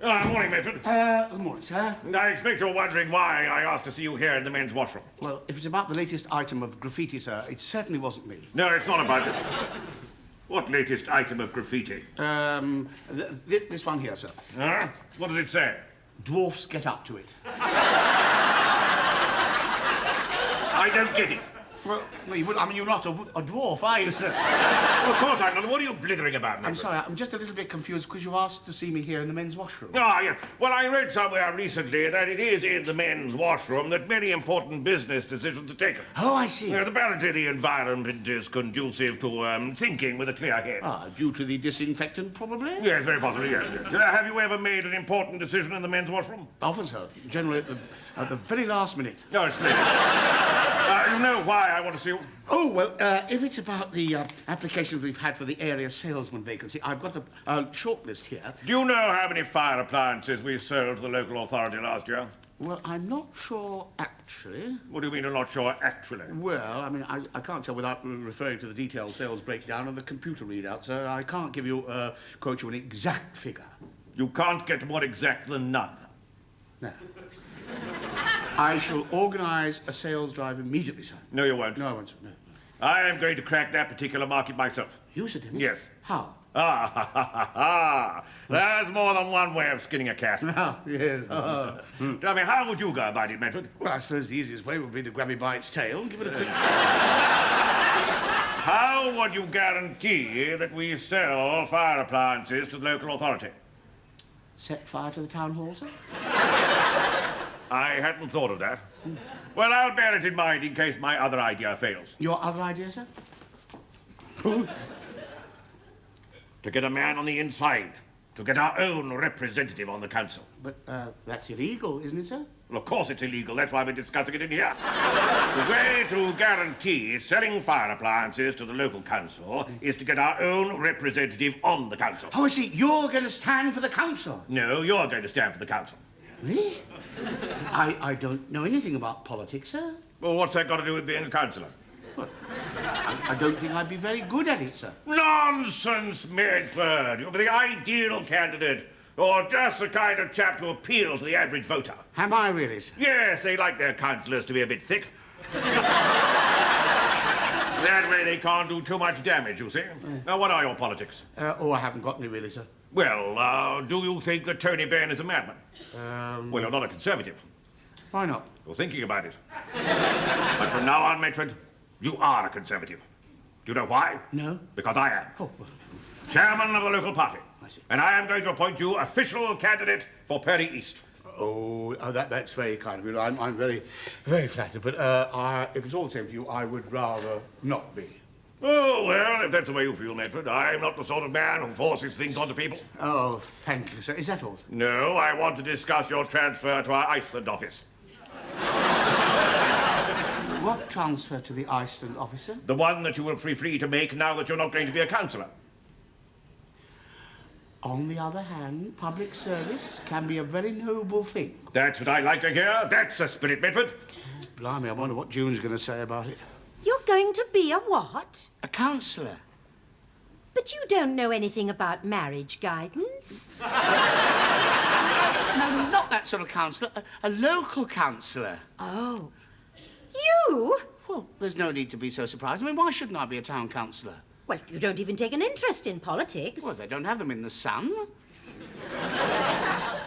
Morning, Medford. Good morning, sir. I expect you're wondering why I asked to see you here in the men's washroom. Well, if it's about the latest item of graffiti, sir, it certainly wasn't me. No, it's not about it. What latest item of graffiti? This one here, sir. What does it say? Dwarfs get up to it. I don't get it. Well, you're not a dwarf, are you, sir? Well, of course I'm not. What are you blithering about, Medford? I'm sorry, I'm just a little bit confused because you asked to see me here in the men's washroom. Ah, yes. Well, I read somewhere recently that it is in the men's washroom that many important business decisions are taken. Oh, I see. Apparently the environment is conducive to thinking with a clear head. Ah, due to the disinfectant, probably? Yes, very possibly, yes. Have you ever made an important decision in the men's washroom? Often, sir. Generally at the very last minute. No, it's splendid. You know why I want to see you? Oh, well, if it's about the applications we've had for the area salesman vacancy, I've got a short list here. Do you know how many fire appliances we sold to the local authority last year? Well, I'm not sure, actually. What do you mean you're not sure, actually? Well, I can't tell without referring to the detailed sales breakdown and the computer readout, so I can't give you, quote you an exact figure. You can't get more exact than none. No. I shall organise a sales drive immediately, sir. No, you won't. No, I won't, sir, no. I am going to crack that particular market myself. You, sir, Dennis? Yes. How? Ah, ha, ha, ha, ha. There's more than one way of skinning a cat. Ah, yes. Tell me, how would you go about it, Medford? Well, I suppose the easiest way would be to grab it by its tail and give it a quick... How would you guarantee that we sell fire appliances to the local authority? Set fire to the town hall, sir? I hadn't thought of that. Well, I'll bear it in mind in case my other idea fails. Your other idea, sir? To get a man on the inside. To get our own representative on the council. But that's illegal, isn't it, sir? Well, of course it's illegal. That's why we're discussing it in here. The way to guarantee selling fire appliances to the local council is to get our own representative on the council. Oh, I see. You're going to stand for the council. No, you're going to stand for the council. Really? I don't know anything about politics, sir. Well, what's that got to do with being a councillor? Well, I don't think I'd be very good at it, sir. Nonsense, Medford. You're the ideal candidate. Or just the kind of chap to appeal to the average voter. Am I really, sir? Yes, they like their councillors to be a bit thick. That way they can't do too much damage, you see. Now, what are your politics? I haven't got any, really, sir. Well, do you think that Tony Benn is a madman? Well, you're not a Conservative. Why not? You're thinking about it. But from now on, Medford, you are a Conservative. Do you know why? No. Because I am. Oh, well, Chairman of the local party. I see. And I am going to appoint you official candidate for Perry East. That's very kind of you. I'm very, very flattered. But if it's all the same to you, I would rather not be. Oh, well, if that's the way you feel, Medford, I'm not the sort of man who forces things onto people. Oh, thank you, sir. Is that all, sir? No, I want to discuss your transfer to our Iceland office. What transfer to the Iceland office, sir? The one that you will be free to make now that you're not going to be a councillor. On the other hand, public service can be a very noble thing. That's what I like to hear. That's the spirit, Medford. Blimey, I wonder what June's going to say about it. You're going to be a what? A councillor. But you don't know anything about marriage guidance. No, not that sort of councillor. A local councillor. Oh. You? Well, there's no need to be so surprised. Why shouldn't I be a town councillor? Well, you don't even take an interest in politics. Well, they don't have them in the Sun.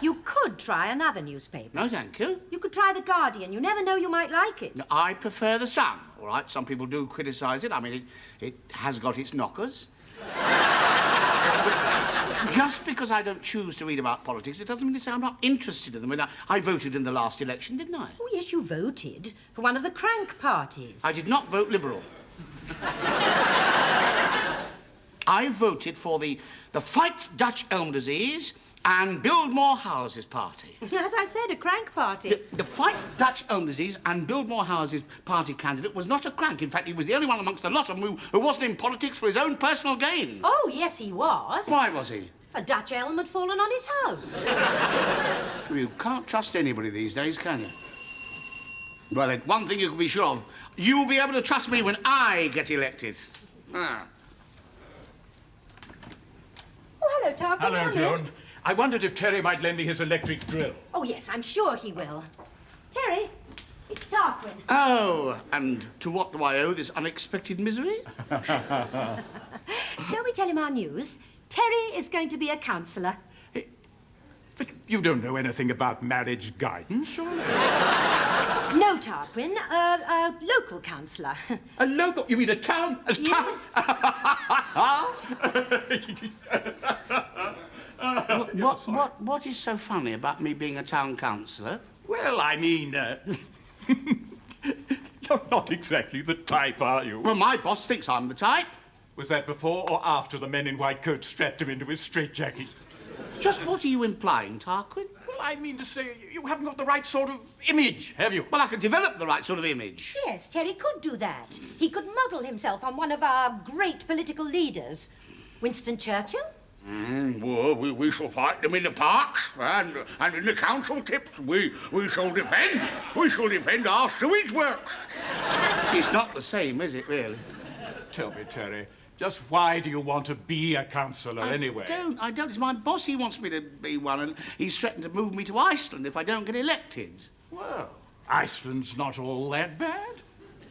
You could try another newspaper. No, thank you. You could try The Guardian. You never know, you might like it. No, I prefer the Sun, all right? Some people do criticise it. It has got its knockers. Just because I don't choose to read about politics, it doesn't mean to say I'm not interested in them. I voted in the last election, didn't I? Oh, yes, you voted for one of the crank parties. I did not vote Liberal. I voted for the Fight Dutch Elm Disease and Build More Houses party. As I said, a crank party. The Fight Dutch Elm Disease and Build More Houses party candidate was not a crank. In fact, he was the only one amongst the lot of them who wasn't in politics for his own personal gain. Oh, yes, he was. Why was he? A Dutch elm had fallen on his house. You can't trust anybody these days, can you? Well, then, one thing you can be sure of. You'll be able to trust me when I get elected. Ah. Oh, hello, Tarquin. Hello, Come in. Joan. I wondered if Terry might lend me his electric drill. Oh, yes, I'm sure he will. Terry, it's Tarquin. Oh, and to what do I owe this unexpected misery? Shall we tell him our news? Terry is going to be a councillor. But you don't know anything about marriage guidance, surely? No, Tarquin, a local councillor. A local? You mean a town? A town? Yes. What is so funny about me being a town councillor? Well, I mean, you're not exactly the type, are you? Well, my boss thinks I'm the type. Was that before or after the men in white coats strapped him into his straitjacket? Just what are you implying, Tarquin? Well, I mean to say, you haven't got the right sort of image, have you? Well, I could develop the right sort of image. Yes, Terry could do that. He could model himself on one of our great political leaders. Winston Churchill? Well, we shall fight them in the parks and in the council tips. We shall defend our sewage works. It's not the same, is it, really? Tell me, Terry, just why do you want to be a councillor anyway? I don't. It's my boss. He wants me to be one, and he's threatened to move me to Iceland if I don't get elected. Well, Iceland's not all that bad.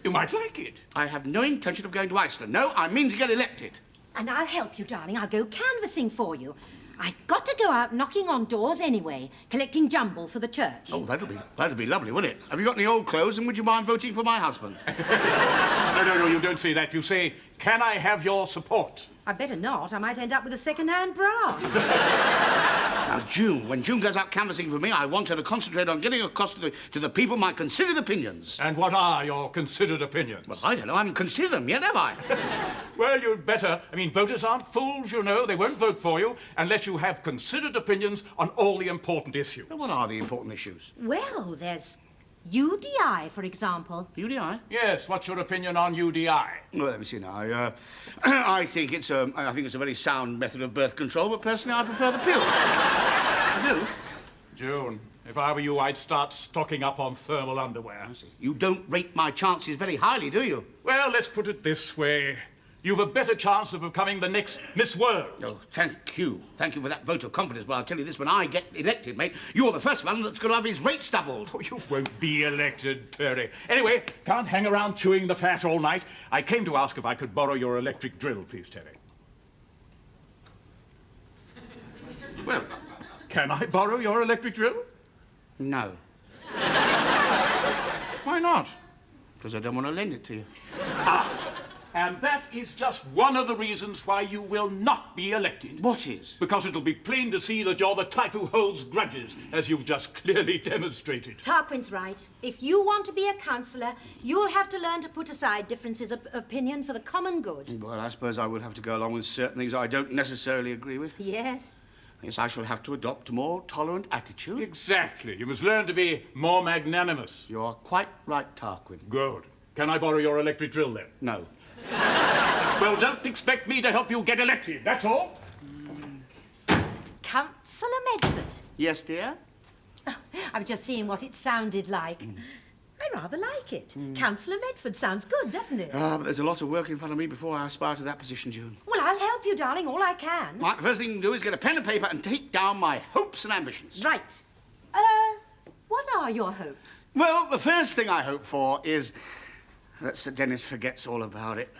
You might like it. I have no intention of going to Iceland. No, I mean to get elected. And I'll help you, darling. I'll go canvassing for you. I've got to go out knocking on doors anyway, collecting jumble for the church. Oh, that'll be lovely, wouldn't it? Have you got any old clothes, and would you mind voting for my husband? No, you don't say that. You say, can I have your support? I better not. I might end up with a second-hand bra. Now, June, when June goes out canvassing for me, I want her to concentrate on getting across to the people my considered opinions. And what are your considered opinions? Well, I don't know. I haven't considered them yet, have I? Well, you'd better. I mean, voters aren't fools, you know. They won't vote for you unless you have considered opinions on all the important issues. What are the important issues? Well, there's UDI, for example. UDI? Yes, what's your opinion on UDI? Well, let me see now. I think it's a very sound method of birth control, but personally I prefer the pill. I do. June, if I were you, I'd start stocking up on thermal underwear. I see. You don't rate my chances very highly, do you? Well, let's put it this way. You've a better chance of becoming the next Miss World. Oh, thank you. Thank you for that vote of confidence. But I'll tell you this, when I get elected, mate, you're the first one that's going to have his rates doubled. Oh, you won't be elected, Terry. Anyway, can't hang around chewing the fat all night. I came to ask if I could borrow your electric drill, please, Terry. Well, can I borrow your electric drill? No, Why not? because I don't want to lend it to you. And that is just one of the reasons why you will not be elected. What is? Because it'll be plain to see that you're the type who holds grudges, as you've just clearly demonstrated. Tarquin's right. If you want to be a councillor, you'll have to learn to put aside differences of opinion for the common good. Well, I suppose I will have to go along with certain things I don't necessarily agree with. Yes. Yes, I shall have to adopt a more tolerant attitude. Exactly. You must learn to be more magnanimous. You're quite right, Tarquin. Good. Can I borrow your electric drill, then? No. Well, don't expect me to help you get elected, that's all. Councillor Medford. Yes, dear? Oh, I was just seeing what it sounded like. I rather like it. Councillor Medford sounds good, doesn't it? But there's a lot of work in front of me before I aspire to that position, June. Well, I'll help you, darling, all I can. Right, the first thing you can do is get a pen and paper and take down my hopes and ambitions. Right. What are your hopes? Well, the first thing I hope for is that Sir Dennis forgets all about it.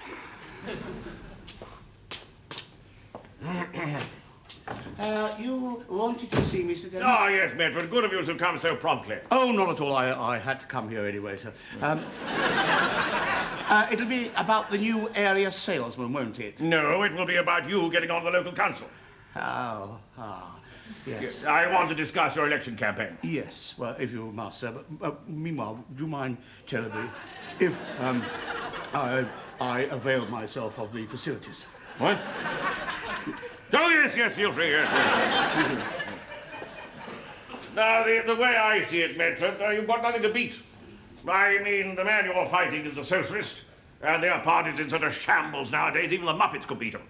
You wanted to see me, Sir Dennis? Ah, yes, Medford. Good of you to come so promptly. Oh, not at all. I had to come here anyway, sir. It'll be about the new area salesman, won't it? No, it will be about you getting on the local council. Yes. I want to discuss your election campaign. Yes, well, if you must, sir. But meanwhile, do you mind telling me if I avail myself of the facilities? What? Oh, yes, feel free, yes. Now, the way I see it, Medford, you've got nothing to beat. I mean, the man you're fighting is a socialist, and their party's in such a shambles nowadays, even the Muppets could beat them.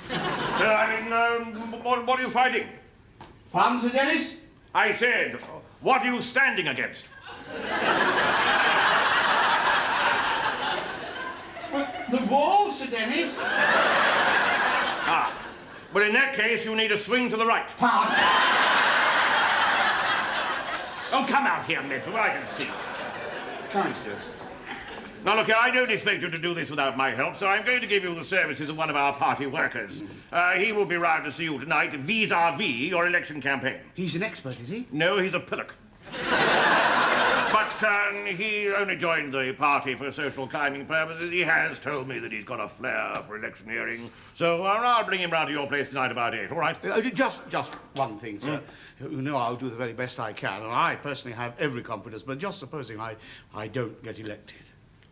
So, I mean, what are you fighting? Pardon, Sir Dennis? I said, what are you standing against? Well, the wall, Sir Dennis. Well, in that case, you need a swing to the right. Pardon? Oh, come out here, Medford, I can see. Kind, sir. Now, look here, I don't expect you to do this without my help, so I'm going to give you the services of one of our party workers. He will be round to see you tonight vis-à-vis your election campaign. He's an expert, is he? No, he's a pillock. But he only joined the party for social climbing purposes. He has told me that he's got a flair for electioneering. So I'll bring him round to your place tonight about 8, all right? Just one thing, sir. You know I'll do the very best I can, and I personally have every confidence, but just supposing I don't get elected.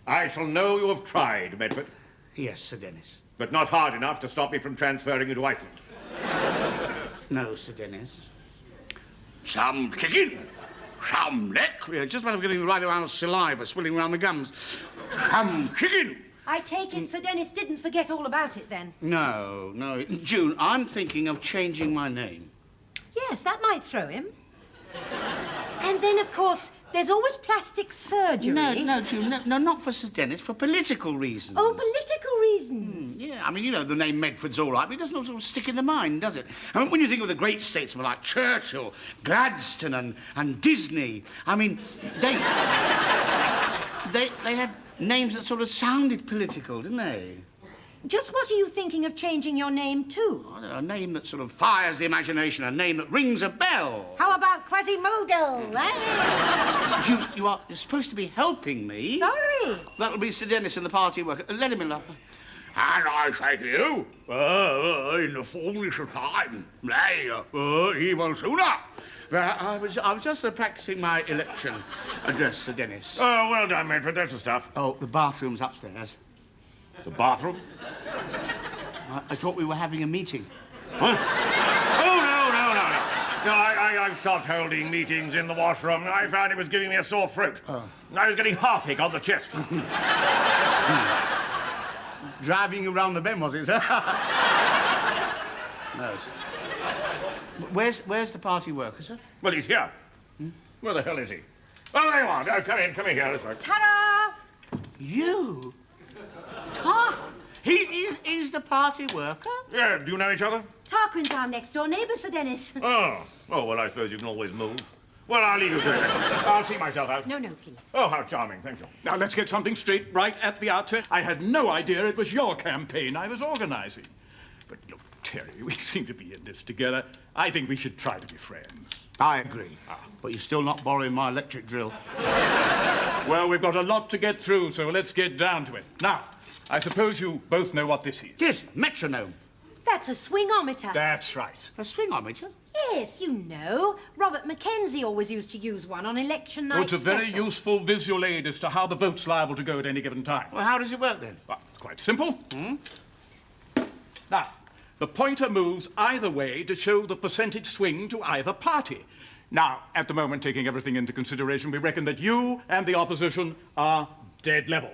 I shall know you have tried, Medford. Yes, Sir Dennis. But not hard enough to stop me from transferring you to Iceland. No, Sir Dennis. Some chicken, some neck. Yeah, just a matter of getting the right amount of saliva swilling around the gums. Some chicken. I take it Sir Dennis didn't forget all about it then. No. June, I'm thinking of changing my name. Yes, that might throw him. And then, of course, there's always plastic surgery. No, June, no, not for Sir Dennis, for political reasons. Oh, political reasons. Yeah, I mean, you know, the name Medford's all right, but it doesn't sort of stick in the mind, does it? I mean, when you think of the great statesmen like Churchill, Gladstone and Disney, I mean, they had names that sort of sounded political, didn't they? Just what are you thinking of changing your name to? I don't know, a name that sort of fires the imagination, a name that rings a bell. How about Quasimodo, eh? June, you're supposed to be helping me. Sorry. That'll be Sir Dennis and the party worker. Let him in, love. And I say to you, in the fullness of time, nay, even sooner. I was just practicing my election address, Sir Dennis. Oh, well done, Medford, that's the stuff. Oh, the bathroom's upstairs. The bathroom? I thought we were having a meeting. Huh? Oh, no. No, I've stopped holding meetings in the washroom. I found it was giving me a sore throat. Oh. I was getting harpic on the chest. Driving around the bend, was it, sir? No, sir. Where's the party worker, sir? Well, he's here. Where the hell is he? Oh, there you are. Oh, come in here. This way. Ta-da! You? Tarquin? He's the party worker? Yeah, do you know each other? Tarquin's our next-door neighbour, Sir Dennis. Oh, well, I suppose you can always move. Well, I'll leave you to it then. I'll see myself out. No, please. Oh, how charming. Thank you. Now, let's get something straight right at the outset. I had no idea it was your campaign I was organising. But look, Terry, we seem to be in this together. I think we should try to be friends. I agree. But you're still not borrowing my electric drill. Well, we've got a lot to get through, so let's get down to it. Now, I suppose you both know what this is. Yes, metronome. That's a swingometer. That's right. A swingometer? Yes, you know. Robert Mackenzie always used to use one on election night. Oh, it's a very special. useful visual aid as to how the vote's liable to go at any given time. Well, how does it work, then? Well, it's quite simple. Now, the pointer moves either way to show the percentage swing to either party. Now, at the moment, taking everything into consideration, we reckon that you and the opposition are dead level.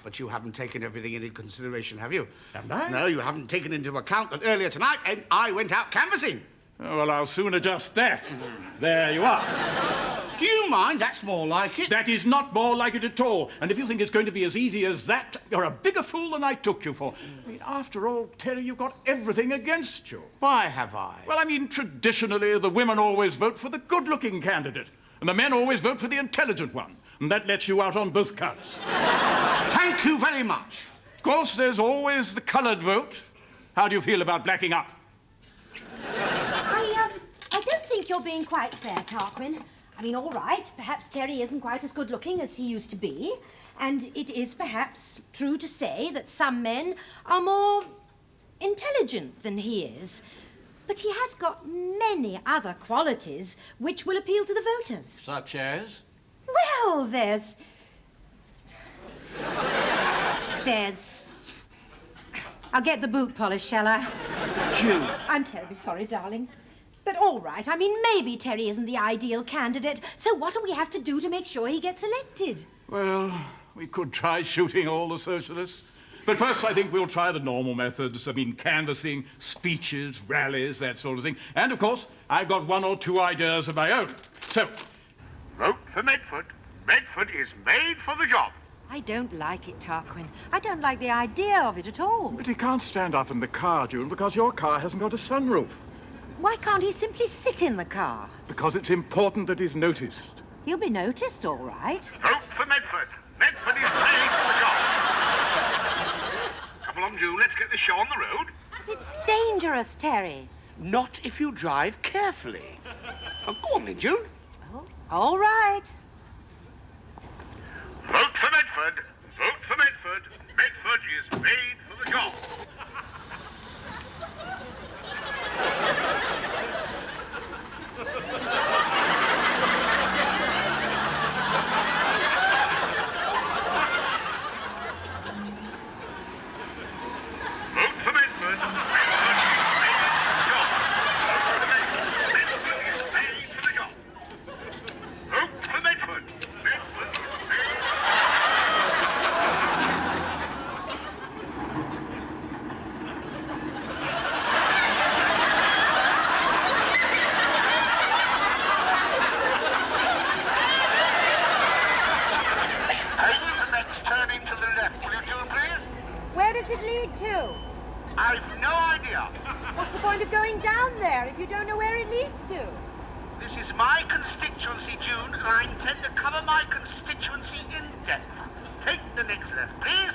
But you haven't taken everything into consideration, have you? Haven't I? No, you haven't taken into account that earlier tonight I went out canvassing. Oh, well, I'll soon adjust that. There you are. Do you mind? That's more like it. That is not more like it at all. And if you think it's going to be as easy as that, you're a bigger fool than I took you for. I mean, after all, Terry, you've got everything against you. Why have I? Well, I mean, traditionally, the women always vote for the good-looking candidate, and the men always vote for the intelligent one. And that lets you out on both counts. Thank you very much. Of course, there's always the coloured vote. How do you feel about blacking up? I don't think you're being quite fair, Tarquin. I mean, all right, perhaps Terry isn't quite as good-looking as he used to be, and it is perhaps true to say that some men are more intelligent than he is. But he has got many other qualities which will appeal to the voters. Such as? Well, there's... I'll get the boot polish, shall I? June. I'm terribly sorry, darling. But all right, I mean, maybe Terry isn't the ideal candidate, so what do we have to do to make sure he gets elected? Well, we could try shooting all the socialists. But first, I think we'll try the normal methods. I mean, canvassing, speeches, rallies, that sort of thing. And, of course, I've got one or two ideas of my own. So, Vote for Medford. Medford is made for the job. I don't like it, Tarquin. I don't like the idea of it at all. But he can't stand up in the car, June, because your car hasn't got a sunroof. Why can't he simply sit in the car? Because it's important that he's noticed. He'll be noticed, all right. Vote for Medford. Medford is paying for the job. Come along, June. Let's get this show on the road. But it's dangerous, Terry. Not if you drive carefully. Oh, go on then, June. Oh, all right. Vote for Medford. Vote for Medford. Medford is made for the job. Vote for Medford. Medford is made for the job. Vote for Medford. Medford is made for the turning to the left, will you do, please? Where does it lead to? I've no idea. What's the point of going down there if you don't know where it leads to? This is my constituency, June, and I intend to cover my constituency in depth. Take the next left, please.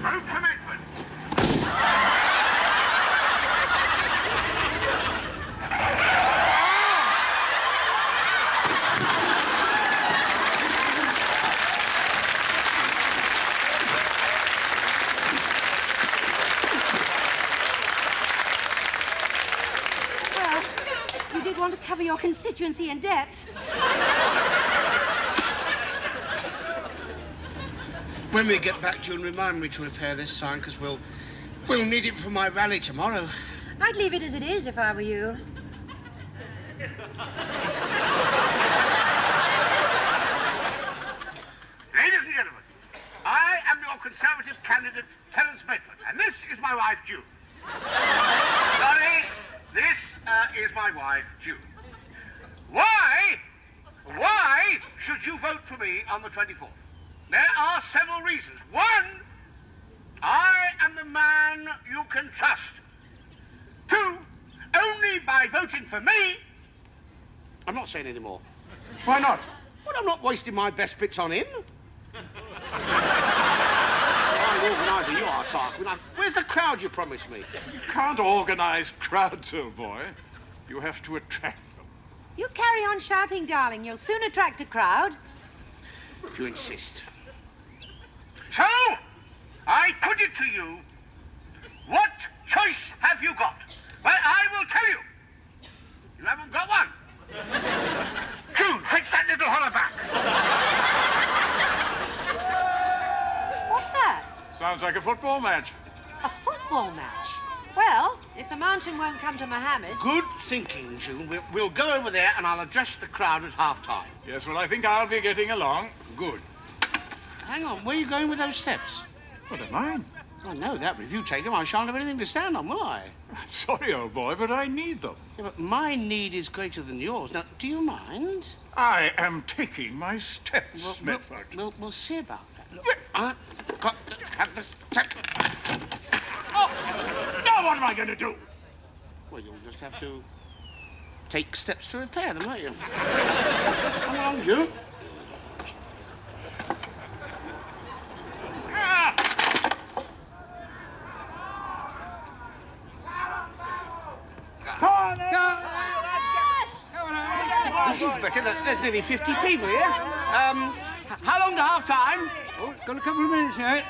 Vote for Medford. Well, you did want to cover your constituency in depth. When we get back, June, remind me to repair this sign, because we'll need it for my rally tomorrow. I'd leave it as it is if I were you. Ladies and gentlemen, I am your Conservative candidate, Terence Medford, and this is my wife, June. Sorry, this is my wife, June. Why should you vote for me on the 24th? There are several reasons. One, I am the man you can trust. Two, only by voting for me. I'm not saying any more. Why not? Well, I'm not wasting my best bits on him. Fine organiser you are, Tarquin. Where's the crowd you promised me? You can't organise crowds, old boy. You have to attract them. You carry on shouting, darling. You'll soon attract a crowd. If you insist. So, I put it to you, what choice have you got? Well, I will tell you. You haven't got one. June, fix that little holler back. What's that? Sounds like a football match. A football match? Well, if the mountain won't come to Mohammed... Good thinking, June. We'll go over there and I'll address the crowd at half-time. Yes, well, I think I'll be getting along. Good. Hang on, where are you going with those steps? What am I? I know that, but if you take them, I shan't have anything to stand on, will I? I'm sorry, old boy, but I need them. Yeah, but my need is greater than yours. Now, do you mind? I am taking my steps, Medford. We'll see about that. Look, I've got to have the step. Oh! Now what am I going to do? Well, you'll just have to take steps to repair them, won't you? Come on, June. This is better. There's nearly 50 people here. How long to half-time? Oh, it's got a couple of minutes yet.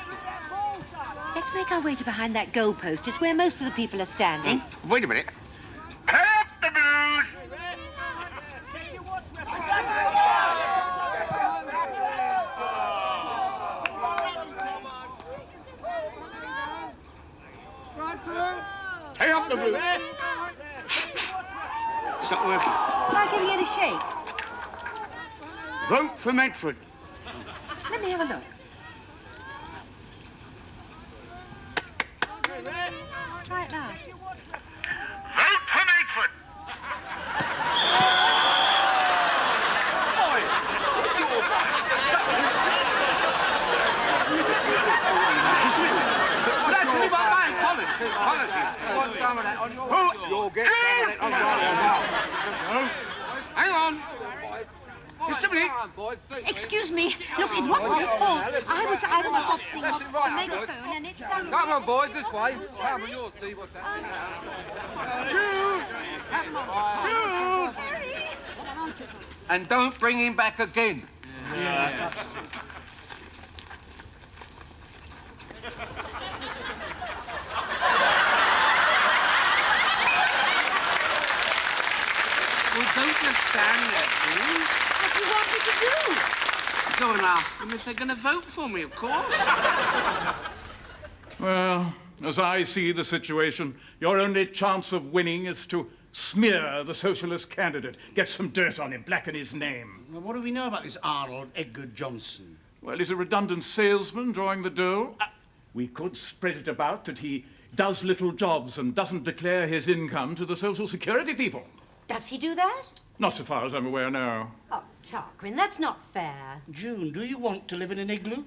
Let's make our way to behind that goalpost. It's where most of the people are standing. Wait a minute. Pay up the booze. Pay up the booth. It's not working. Try giving it a shake. Vote for Medford. Let me have a look. Try it now. Vote for Medford. Want some of that on your... You'll get some of that on your... Hang on. Just a minute. Excuse me. Look, it wasn't his fault. I was adjusting the megaphone and it's... Come on, boys, this way. Come on, you'll see what's happening now. Jude! And don't bring him back again. Well, don't just stand there, please. What do you want me to do? Go and ask them if they're going to vote for me, of course. Well, as I see the situation, your only chance of winning is to smear the socialist candidate, get some dirt on him, blacken his name. Well, what do we know about this Arnold Edgar Johnson? Well, he's a redundant salesman drawing the dough. We could spread it about that he does little jobs and doesn't declare his income to the Social Security people. Does he do that? Not so far as I'm aware now. Oh, Tarquin, that's not fair. June, do you want to live in an igloo?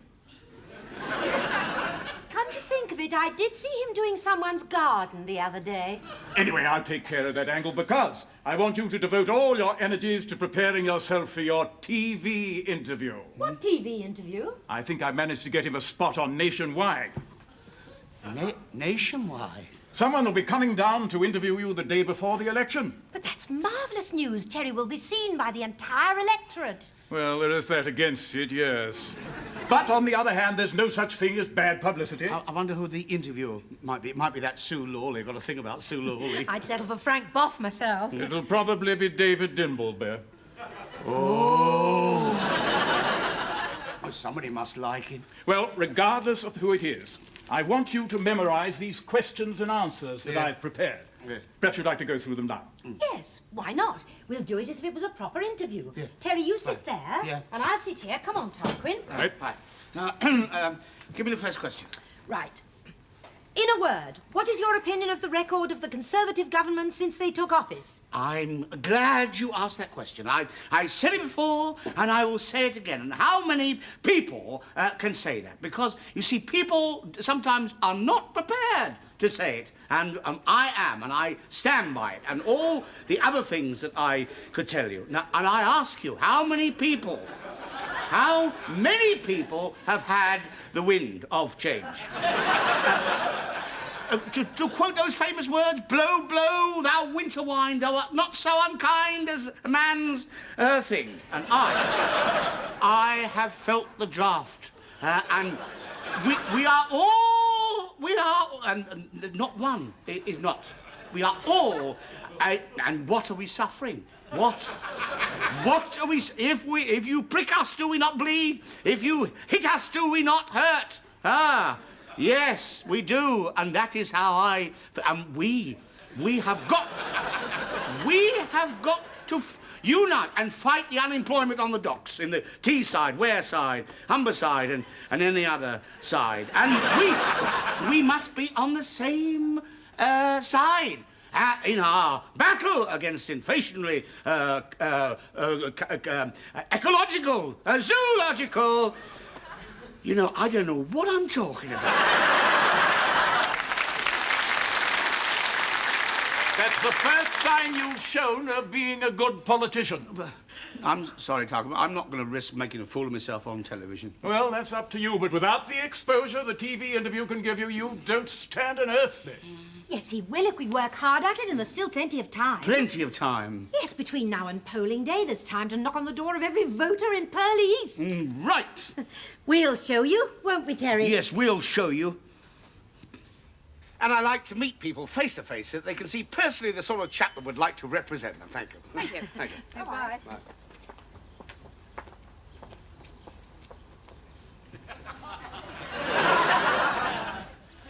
Come to think of it, I did see him doing someone's garden the other day. Anyway, I'll take care of that angle because I want you to devote all your energies to preparing yourself for your TV interview. What TV interview? I think I managed to get him a spot on Nationwide. Nationwide? Someone will be coming down to interview you the day before the election. But that's marvellous news. Terry will be seen by the entire electorate. Well, there is that against it, yes. But on the other hand, there's no such thing as bad publicity. I wonder who the interviewer might be. It might be that Sue Lawley. I've got to think about Sue Lawley. I'd settle for Frank Boff myself. It'll probably be David Dimbleby. Oh, somebody must like him. Well, regardless of who it is, I want you to memorize these questions and answers that I've prepared. Yes. Perhaps you'd like to go through them now. Yes, why not? We'll do it as if it was a proper interview. Yeah. Terry, you sit Right. there, Yeah. and I'll sit here. Come on, Tarquin. Right. Right. Now, give me the first question. Right. In a word, what is your opinion of the record of the Conservative government since they took office? I'm glad you asked that question. I said it before, and I will say it again. And how many people can say that? Because, you see, people sometimes are not prepared to say it. And I am, and I stand by it. And all the other things that I could tell you. Now, and I ask you, how many people have had the wind of change? To quote those famous words, blow, blow, thou winter wind, thou art not so unkind as a man's thing. And I have felt the draught. And we are all, and not one is not. We are all, and what are we suffering? What are we, if you prick us, do we not bleed? If you hit us, do we not hurt? Yes, we do, and that is how we have got to unite and fight the unemployment on the docks, in the Teesside, Wearside, Humberside, and any other side. And we must be on the same side. In our battle against inflationary, ecological, zoological... You know, I don't know what I'm talking about. That's the first sign you've shown of being a good politician. I'm sorry, Tarquin, I'm not going to risk making a fool of myself on television. Well, that's up to you, but without the exposure the TV interview can give you, you don't stand an earthly. Yes, he will if we work hard at it, and there's still plenty of time. Plenty of time. Yes, between now and polling day, there's time to knock on the door of every voter in Purley East. Right. We'll show you, won't we, Terry? Yes, we'll show you. And I like to meet people face to face so that they can see personally the sort of chap that would like to represent them. Thank you. Thank you. Thank you. Bye-bye. Bye.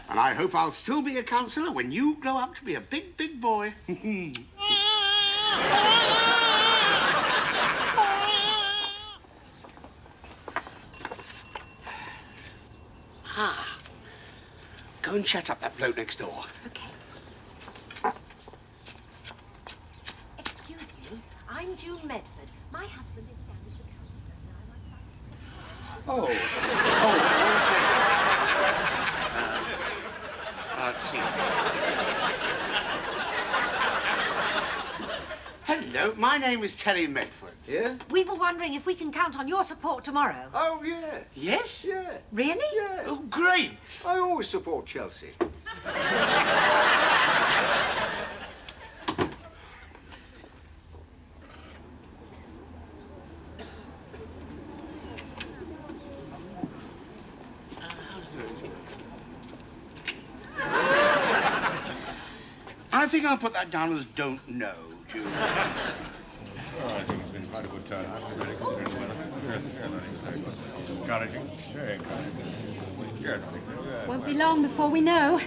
And I hope I'll still be a councillor when you grow up to be a big, big boy. Go and chat up that bloke next door. Okay. Excuse me, I'm June Medford. My husband is standing for councillor. Now, See. Hello, my name is Terry Medford, yeah? we were wondering if we can count on your support tomorrow. Oh, yeah. Yes? Yeah. Really? Yeah. Oh, great. I always support Chelsea. I think I'll put that down as don't know, June. I think it's been quite a good time. Very considerable. Encouraging. Very encouraging. Won't be long before we know.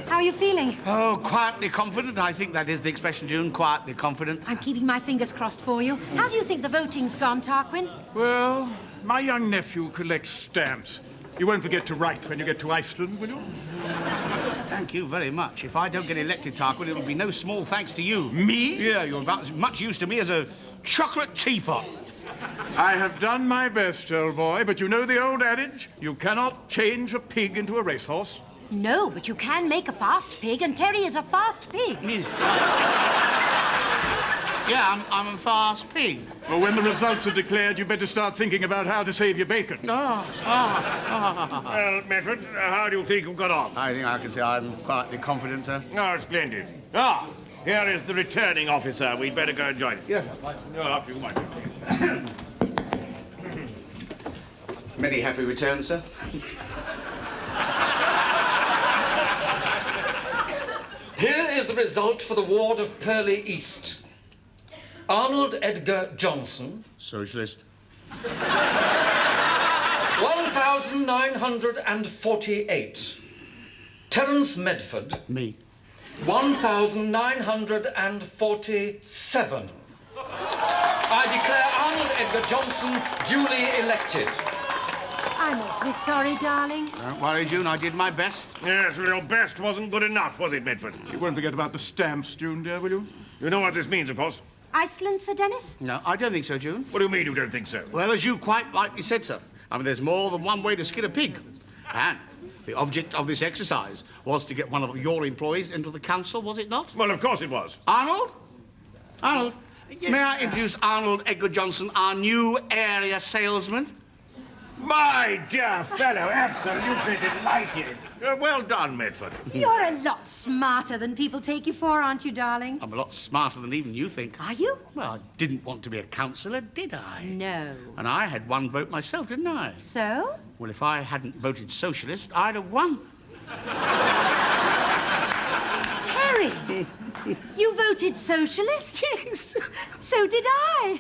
How are you feeling? Oh, quietly confident. I think that is the expression, June. Quietly confident. I'm keeping my fingers crossed for you. How do you think the voting's gone, Tarquin? Well, my young nephew collects stamps. You won't forget to write when you get to Iceland, will you? Thank you very much. If I don't get elected, Tarquin, it'll be no small thanks to you. Me? Yeah, you're about as much use to me as a chocolate teapot. I have done my best, old boy, but you know the old adage? You cannot change a pig into a racehorse. No, but you can make a fast pig, and Terry is a fast pig. Yeah, I'm a fast pig. Well, when the results are declared, you better start thinking about how to save your bacon. Well, Medford, how do you think you've got on? I think I can say I'm quietly confident, sir. Oh, splendid. Here is the returning officer. We'd better go and join him. Yes, No, after you, Mike. Many happy returns, sir. Here is the result for the ward of Purley East. Arnold Edgar Johnson, Socialist. 1,948. Terence Medford, Me. 1,947. I declare Arnold Edgar Johnson duly elected. I'm awfully sorry, darling. Don't worry, June. I did my best. Yes, well, your best wasn't good enough, was it, Medford? You won't forget about the stamps, June, dear, will you? You know what this means, of course. Iceland, Sir Dennis? No, I don't think so, June. What do you mean you don't think so? Well, as you quite rightly said, sir, I mean, there's more than one way to skin a pig. And the object of this exercise was to get one of your employees into the council, was it not? Well, of course it was. Arnold? Arnold? Yes, may I introduce Arnold Edgar Johnson, our new area salesman? My dear fellow, absolutely delighted. Well done, Medford. You're a lot smarter than people take you for, aren't you, darling? I'm a lot smarter than even you think. Are you? Well, I didn't want to be a councillor, did I? No. And I had one vote myself, didn't I? So? Well, if I hadn't voted socialist, I'd have won. Terry! You voted socialist? Yes. So did I.